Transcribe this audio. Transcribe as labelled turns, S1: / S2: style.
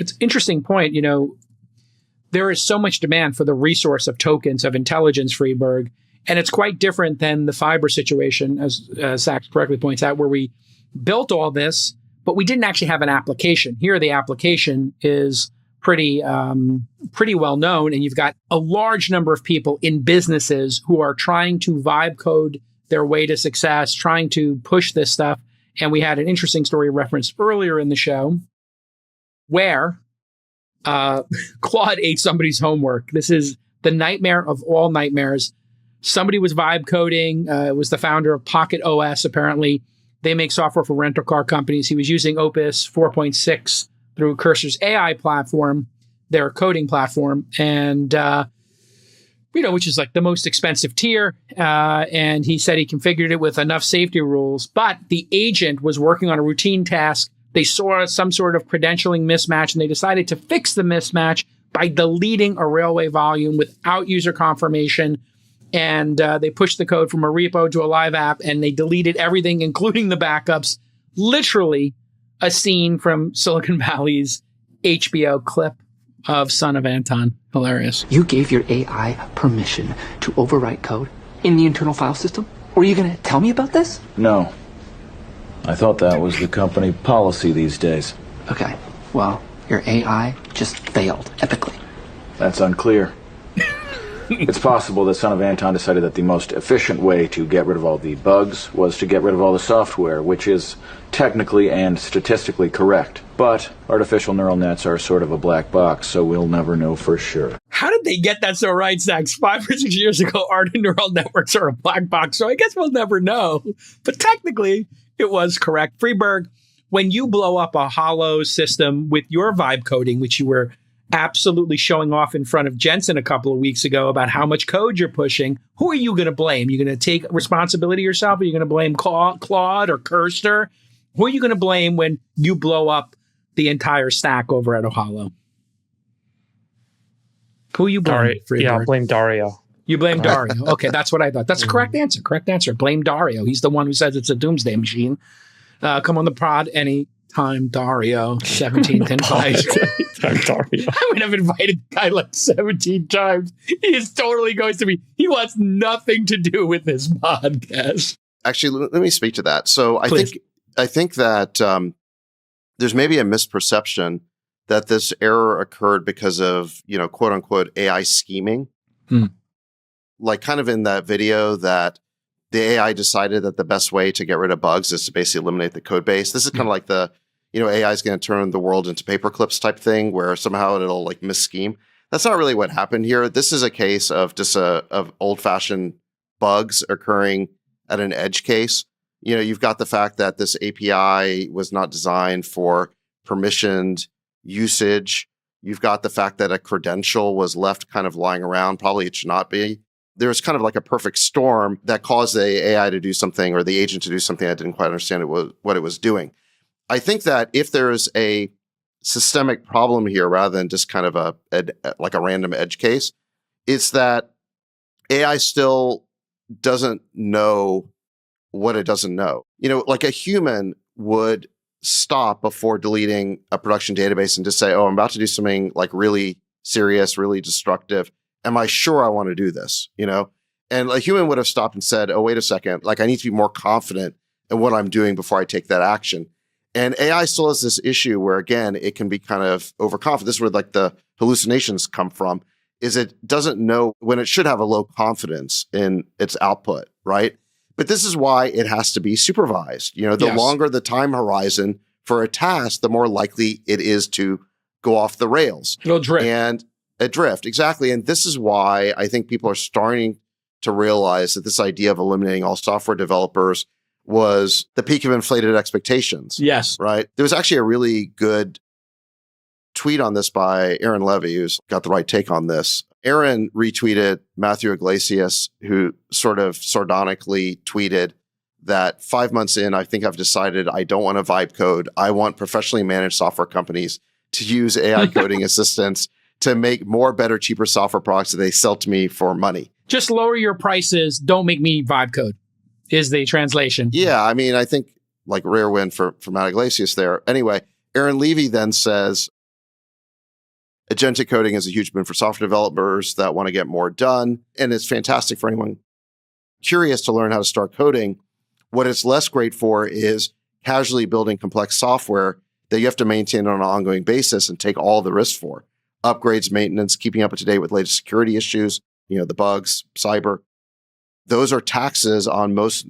S1: it's an interesting point. There is so much demand for the resource of tokens of intelligence, Friedberg, and it's quite different than the fiber situation, as Sachs correctly points out, where we built all this, but we didn't actually have an application. Here, the application is pretty well known, and you've got a large number of people in businesses who are trying to vibe code their way to success, trying to push this stuff. And we had an interesting story referenced earlier in the show where Claude ate somebody's homework. This is the nightmare of all nightmares. Somebody was vibe coding. It was the founder of Pocket OS, apparently. They make software for rental car companies. He was using Opus 4.6 through Cursor's AI platform, their coding platform, and which is like the most expensive tier. And he said he configured it with enough safety rules, but the agent was working on a routine task. They saw some sort of credentialing mismatch, and they decided to fix the mismatch by deleting a railway volume without user confirmation. And they pushed the code from a repo to a live app, and they deleted everything, including the backups. Literally a scene from Silicon Valley's HBO clip of Son of Anton. Hilarious.
S2: You gave your AI permission to overwrite code in the internal file system? Were you going to tell me about this?
S3: No. I thought that was the company policy these days.
S2: Okay, well, your AI just failed epically.
S3: That's unclear. It's possible that Son of Anton decided that the most efficient way to get rid of all the bugs was to get rid of all the software, which is technically and statistically correct. But artificial neural nets are sort of a black box, so we'll never know for sure.
S1: How did they get that so right, Sachs? 5 or 6 years ago, art and neural networks are a black box, so I guess we'll never know. But technically, it was correct. Friedberg, when you blow up a hollow system with your vibe coding, which you were absolutely showing off in front of Jensen a couple of weeks ago about how much code you're pushing, who are you going to blame? You're going to take responsibility yourself? Are you going to blame Claude or Cursor? Who are you going to blame when you blow up the entire stack over at Ohalo? Who are you blaming?
S4: Yeah, I'll blame Dario.
S1: You blame Dario. Okay, that's what I thought. That's the correct answer. Correct answer. Blame Dario. He's the one who says it's a doomsday machine. Come on the pod anytime, Dario. 17th invite.
S4: Dario.
S1: I would have invited the guy like 17 times. He is totally going to be. He wants nothing to do with this podcast.
S5: Actually, let me speak to that. So I think that there's maybe a misperception that this error occurred because of, quote unquote, AI scheming. Like kind of in that video that the AI decided that the best way to get rid of bugs is to basically eliminate the code base. This is kind of like the, AI is going to turn the world into paper clips type thing where somehow it'll like mis-scheme. That's not really what happened here. This is a case of just of old-fashioned bugs occurring at an edge case. You've got the fact that this API was not designed for permissioned usage. You've got the fact that a credential was left kind of lying around. Probably it should not be. There's kind of like a perfect storm that caused the AI to do something or the agent to do something I didn't quite understand what it was doing. I think that if there's a systemic problem here rather than just kind of a random edge case, it's that AI still doesn't know what it doesn't know. Like a human would stop before deleting a production database and just say, oh, I'm about to do something like really serious, really destructive. Am I sure I want to do this? And a human would have stopped and said, oh, wait a second, like I need to be more confident in what I'm doing before I take that action. And AI still has this issue where, again, it can be kind of overconfident. This is where like the hallucinations come from, is it doesn't know when it should have a low confidence in its output, right? But this is why it has to be supervised. The longer the time horizon for a task, the more likely it is to go off the rails.
S1: It'll drift.
S5: And drift, exactly. And this is why I think people are starting to realize that this idea of eliminating all software developers was the peak of inflated expectations.
S1: Yes.
S5: Right? There was actually a really good tweet on this by Aaron Levy, who's got the right take on this. Aaron retweeted Matthew Iglesias, who sort of sardonically tweeted that 5 months in, I think I've decided I don't want to vibe code. I want professionally managed software companies to use AI coding assistants to make more, better, cheaper software products that they sell to me for money.
S1: Just lower your prices. Don't make me vibe code is the translation.
S5: Yeah. I mean, I think like rare win for Matt Iglesias there. Anyway, Aaron Levy then says, Agentic coding is a huge boon for software developers that want to get more done. And it's fantastic for anyone curious to learn how to start coding. What it's less great for is casually building complex software that you have to maintain on an ongoing basis and take all the risks for. Upgrades, maintenance, keeping up to date with latest security issues, the bugs, cyber. Those are taxes on most